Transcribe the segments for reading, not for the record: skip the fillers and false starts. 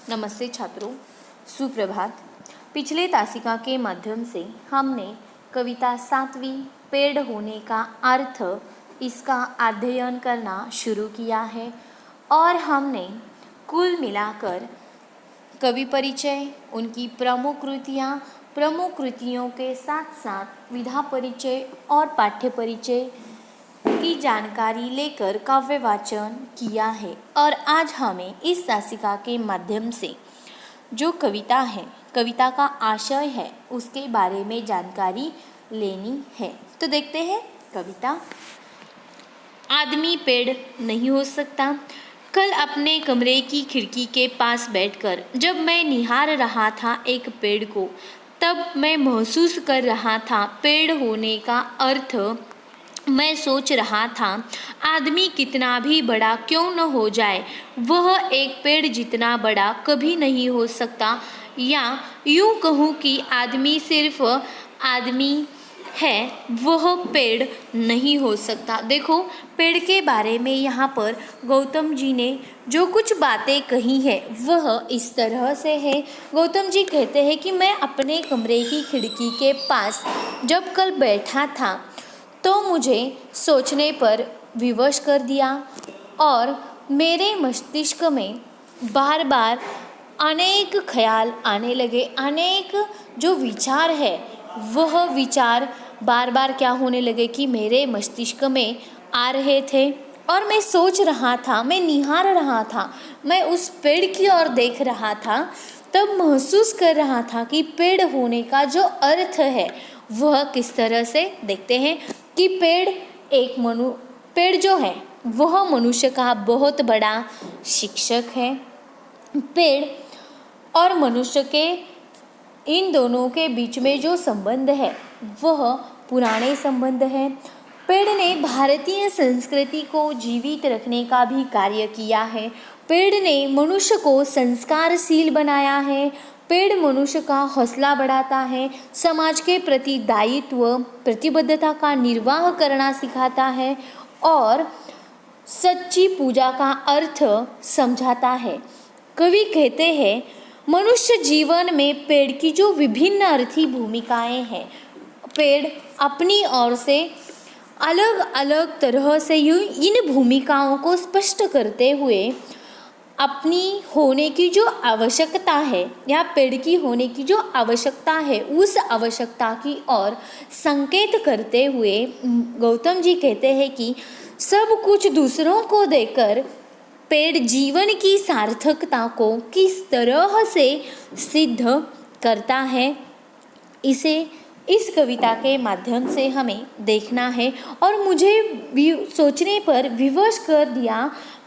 नमस्ते छात्रों, सुप्रभात। पिछले तासिका के माध्यम से हमने कविता 7वीं पेड़ होने का अर्थ इसका अध्ययन करना शुरू किया है और हमने कुल मिलाकर कवि परिचय, उनकी प्रमुख कृतियों के साथ साथ विधा परिचय और पाठ्य परिचय की जानकारी लेकर काव्य वाचन किया है और आज हमें इस तासिका के माध्यम से जो कविता है, कविता का आशय है, उसके बारे में जानकारी लेनी है। तो देखते हैं कविता। आदमी पेड़ नहीं हो सकता। कल अपने कमरे की खिड़की के पास बैठकर जब मैं निहार रहा था एक पेड़ को, तब मैं महसूस कर रहा था पेड़ होने का अर्थ। मैं सोच रहा था आदमी कितना भी बड़ा क्यों न हो जाए, वह एक पेड़ जितना बड़ा कभी नहीं हो सकता, या यूँ कहूँ कि आदमी सिर्फ आदमी है, वह पेड़ नहीं हो सकता। देखो, पेड़ के बारे में यहाँ पर गौतम जी ने जो कुछ बातें कही है वह इस तरह से है। गौतम जी कहते हैं कि मैं अपने कमरे की खिड़की के पास जब कल बैठा था तो मुझे सोचने पर विवश कर दिया और मेरे मस्तिष्क में बार बार अनेक ख्याल आने लगे। अनेक जो विचार है वह विचार बार बार क्या होने लगे कि मेरे मस्तिष्क में आ रहे थे और मैं सोच रहा था, मैं निहार रहा था, मैं उस पेड़ की ओर देख रहा था। तब महसूस कर रहा था कि पेड़ होने का जो अर्थ है वह किस तरह से, देखते हैं कि पेड़ जो है वह मनुष्य का बहुत बड़ा शिक्षक है। पेड़ और मनुष्य के इन दोनों के बीच में जो संबंध है वह पुराने संबंध है। पेड़ ने भारतीय संस्कृति को जीवित रखने का भी कार्य किया है। पेड़ ने मनुष्य को संस्कारशील बनाया है। पेड़ मनुष्य का हौसला बढ़ाता है, समाज के प्रति दायित्व प्रतिबद्धता का निर्वाह करना सिखाता है और सच्ची पूजा का अर्थ समझाता है। कवि कहते हैं, मनुष्य जीवन में पेड़ की जो विभिन्न अर्थी भूमिकाएं हैं, पेड़ अपनी ओर से अलग अलग तरह से इन भूमिकाओं को स्पष्ट करते हुए अपनी होने की जो आवश्यकता है या पेड़ की होने की जो आवश्यकता है उस आवश्यकता की ओर संकेत करते हुए गौतम जी कहते हैं कि सब कुछ दूसरों को देकर पेड़ जीवन की सार्थकता को किस तरह से सिद्ध करता है, इसे इस कविता के माध्यम से हमें देखना है। और मुझे सोचने पर विवश कर दिया।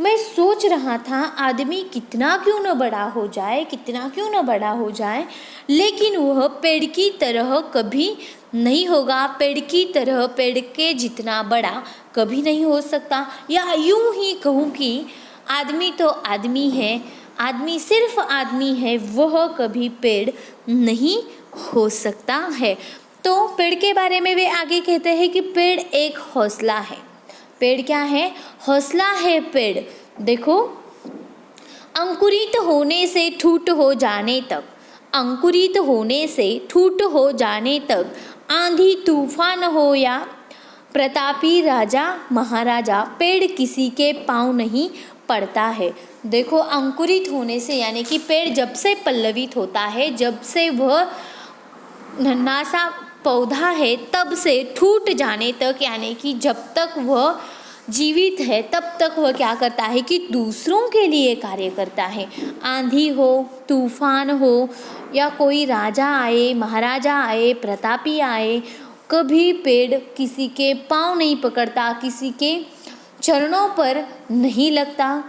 मैं सोच रहा था आदमी कितना क्यों न बड़ा हो जाए, कितना क्यों न बड़ा हो जाए, लेकिन वह पेड़ की तरह कभी नहीं होगा। पेड़ की तरह, पेड़ के जितना बड़ा कभी नहीं हो सकता। या यूं ही कहूँ कि आदमी तो आदमी है, आदमी सिर्फ आदमी है, वह कभी पेड़ नहीं हो सकता है। तो पेड़ के बारे में वे आगे कहते हैं कि पेड़ एक हौसला है। पेड़ क्या है? हौसला है पेड़। देखो, अंकुरित होने से ठूट हो जाने तक, अंकुरित होने से ठूट हो जाने तक, आंधी तूफान हो या प्रतापी राजा महाराजा, पेड़ किसी के पाँव नहीं पड़ता है। देखो, अंकुरित होने से यानी कि पेड़ जब से पल्लवित होता है, जब से वह नन्हा सा पौधा है, तब से टूट जाने तक, यानी कि जब तक वह जीवित है तब तक वह क्या करता है कि दूसरों के लिए कार्य करता है। आंधी हो, तूफान हो या कोई राजा आए, महाराजा आए, प्रतापी आए, कभी पेड़ किसी के पाँव नहीं पकड़ता, किसी के चरणों पर नहीं लगता।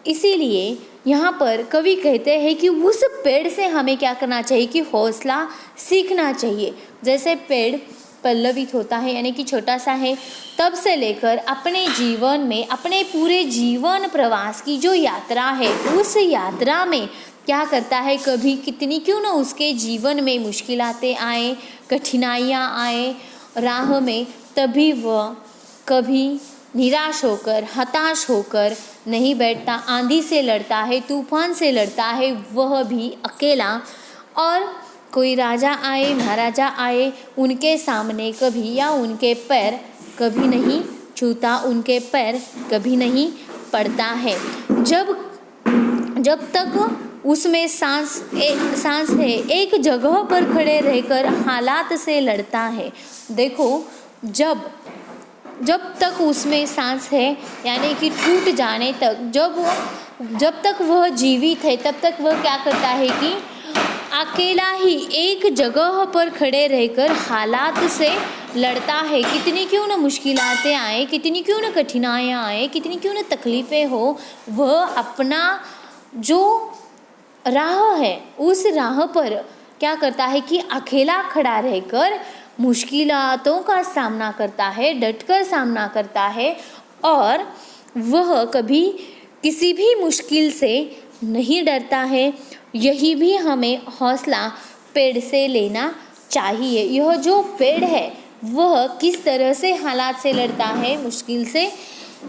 इसीलिए यहाँ पर कवि कहते हैं कि उस पेड़ से हमें क्या करना चाहिए कि हौसला सीखना चाहिए। जैसे पेड़ पल्लवित होता है यानी कि छोटा सा है, तब से लेकर अपने जीवन में, अपने पूरे जीवन प्रवास की जो यात्रा है, उस यात्रा में क्या करता है, कभी कितनी क्यों न उसके जीवन में मुश्किलातें आए, कठिनाइयाँ आए राह में, तभी वह कभी निराश होकर, हताश होकर नहीं बैठता, आंधी से लड़ता है, तूफान से लड़ता है, वह भी अकेला। और कोई राजा आए, महाराजा आए, उनके सामने कभी या उनके पैर कभी नहीं छूता, उनके पैर कभी नहीं पड़ता है। जब तक उसमें सांस है, एक जगह पर खड़े रहकर हालात से लड़ता है। देखो, जब तक उसमें सांस है, यानी कि टूट जाने तक, जब तक वह जीवित है, तब तक वह क्या करता है कि अकेला ही एक जगह पर खड़े रहकर हालात से लड़ता है। कितनी क्यों न मुश्किलातें आए, कितनी क्यों न कठिनाइयाँ आए, कितनी क्यों न तकलीफ़ें हो, वह अपना जो राह है उस राह पर क्या करता है कि अकेला खड़ा रहकर मुश्किलातों का सामना करता है, डटकर सामना करता है। और वह कभी किसी भी मुश्किल से नहीं डरता है। यही भी हमें हौसला पेड़ से लेना चाहिए। यह जो पेड़ है वह किस तरह से हालात से लड़ता है, मुश्किल से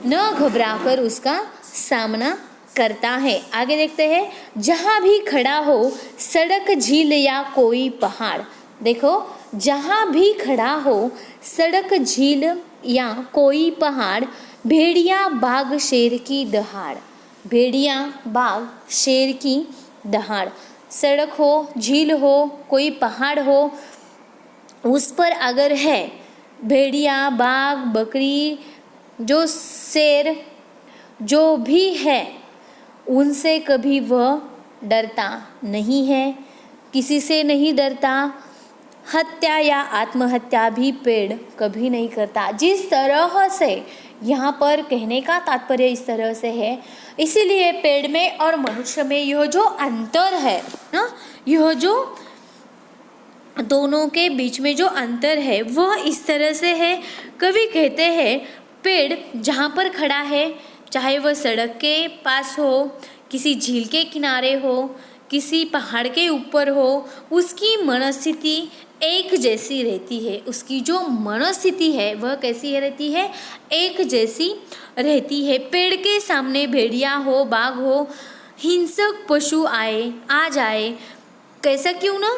न घबराकर उसका सामना करता है। आगे देखते हैं, जहाँ भी खड़ा हो सड़क, झील या कोई पहाड़। देखो, जहाँ भी खड़ा हो सड़क, झील या कोई पहाड़, भेड़िया बाघ शेर की दहाड़। भेड़िया बाघ शेर की दहाड़। सड़क हो, झील हो, कोई पहाड़ हो, उस पर अगर है भेड़िया, बाघ, बकरी, जो शेर जो भी है, उनसे कभी वह डरता नहीं है, किसी से नहीं डरता। हत्या या आत्महत्या भी पेड़ कभी नहीं करता। जिस तरह से यहाँ पर कहने का तात्पर्य इस तरह से है, इसीलिए पेड़ में और मनुष्य में यह जो अंतर है ना, यह जो दोनों के बीच में जो अंतर है वह इस तरह से है। कवि कहते हैं, पेड़ जहाँ पर खड़ा है, चाहे वह सड़क के पास हो, किसी झील के किनारे हो, किसी पहाड़ के ऊपर हो, उसकी मनस्थिति एक जैसी रहती है। उसकी जो मनस्थिति है वह कैसी रहती है, एक जैसी रहती है। पेड़ के सामने भेड़िया हो, बाघ हो, हिंसक पशु आ जाए, कैसा क्यों ना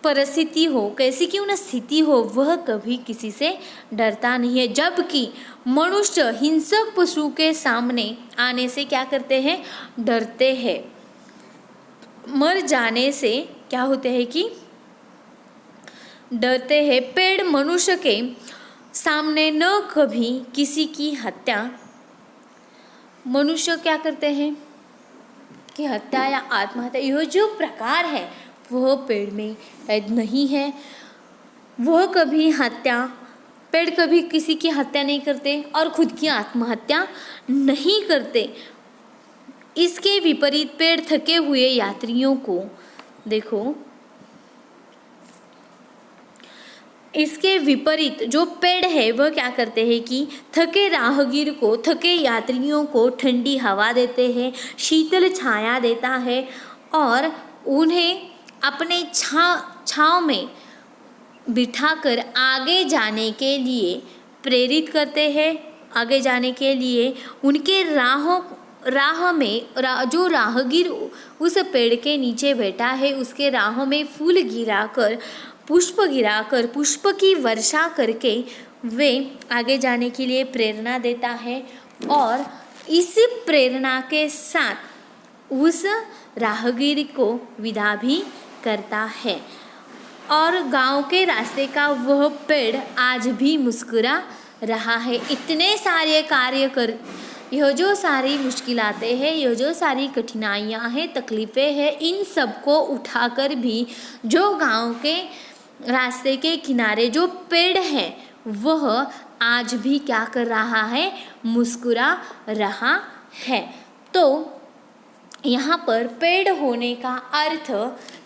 परिस्थिति हो, कैसी क्यों न स्थिति हो, वह कभी किसी से डरता नहीं है। जबकि मनुष्य हिंसक पशु के सामने आने से क्या करते हैं, डरते हैं। मर जाने से क्या होते हैं कि डरते हैं। पेड़ मनुष्य के सामने न कभी किसी की हत्या, मनुष्य क्या करते हैं कि हत्या या आत्महत्या, यह जो प्रकार है वह पेड़ में नहीं है। वह कभी हत्या, पेड़ कभी किसी की हत्या नहीं करते और खुद की आत्महत्या नहीं करते। इसके विपरीत पेड़ थके हुए यात्रियों को, देखो, इसके विपरीत जो पेड़ है वह क्या करते हैं कि थके राहगीर को, थके यात्रियों को ठंडी हवा देते हैं, शीतल छाया देता है और उन्हें अपने छाँव में बिठाकर आगे जाने के लिए प्रेरित करते हैं। आगे जाने के लिए उनके राह में जो राहगीर उस पेड़ के नीचे बैठा है, उसके राहों में फूल गिराकर, पुष्प की वर्षा करके वे आगे जाने के लिए प्रेरणा देता है। और इस प्रेरणा के साथ उस राहगीर को विदा भी करता है। और गांव के रास्ते का वह पेड़ आज भी मुस्कुरा रहा है। इतने सारे कार्य कर, यह जो सारी मुश्किलातें हैं, यह जो सारी कठिनाइयाँ हैं, तकलीफ़ें हैं, इन सबको उठाकर भी जो गांव के रास्ते के किनारे जो पेड़ है वह आज भी क्या कर रहा है, मुस्कुरा रहा है। तो यहाँ पर पेड़ होने का अर्थ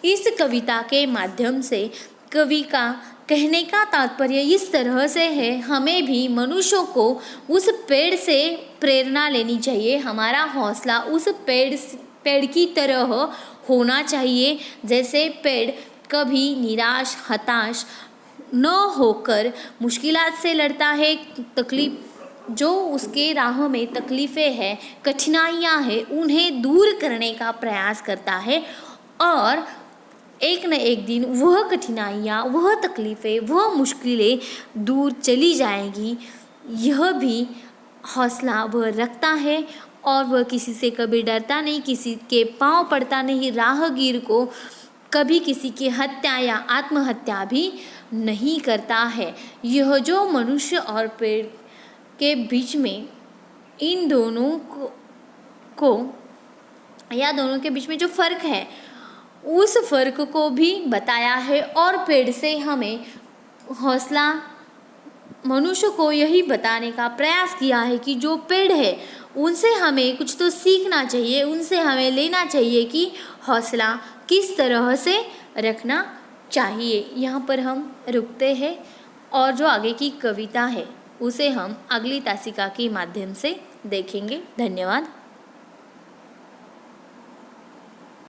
इस कविता के माध्यम से कवि का कहने का तात्पर्य इस तरह से है, हमें भी मनुष्यों को उस पेड़ से प्रेरणा लेनी चाहिए। हमारा हौसला उस पेड़ की तरह होना चाहिए। जैसे पेड़ कभी निराश, हताश न होकर मुश्किलात से लड़ता है, जो उसके राह में तकलीफ़ें हैं, कठिनाइयाँ हैं, उन्हें दूर करने का प्रयास करता है और एक न एक दिन वह कठिनाइयाँ, वह तकलीफ़ें, वह मुश्किलें दूर चली जाएंगी। यह भी हौसला वह रखता है और वह किसी से कभी डरता नहीं, किसी के पाँव पड़ता नहीं, राहगीर को कभी किसी की हत्या या आत्महत्या भी नहीं करता है। यह जो मनुष्य और पेड़ के बीच में इन दोनों को या दोनों के बीच में जो फ़र्क है, उस फ़र्क को भी बताया है और पेड़ से हमें हौसला, मनुष्य को यही बताने का प्रयास किया है कि जो पेड़ है उनसे हमें कुछ तो सीखना चाहिए, उनसे हमें लेना चाहिए कि हौसला किस तरह से रखना चाहिए। यहाँ पर हम रुकते हैं और जो आगे की कविता है उसे हम अगली तासिका के माध्यम से देखेंगे। धन्यवाद।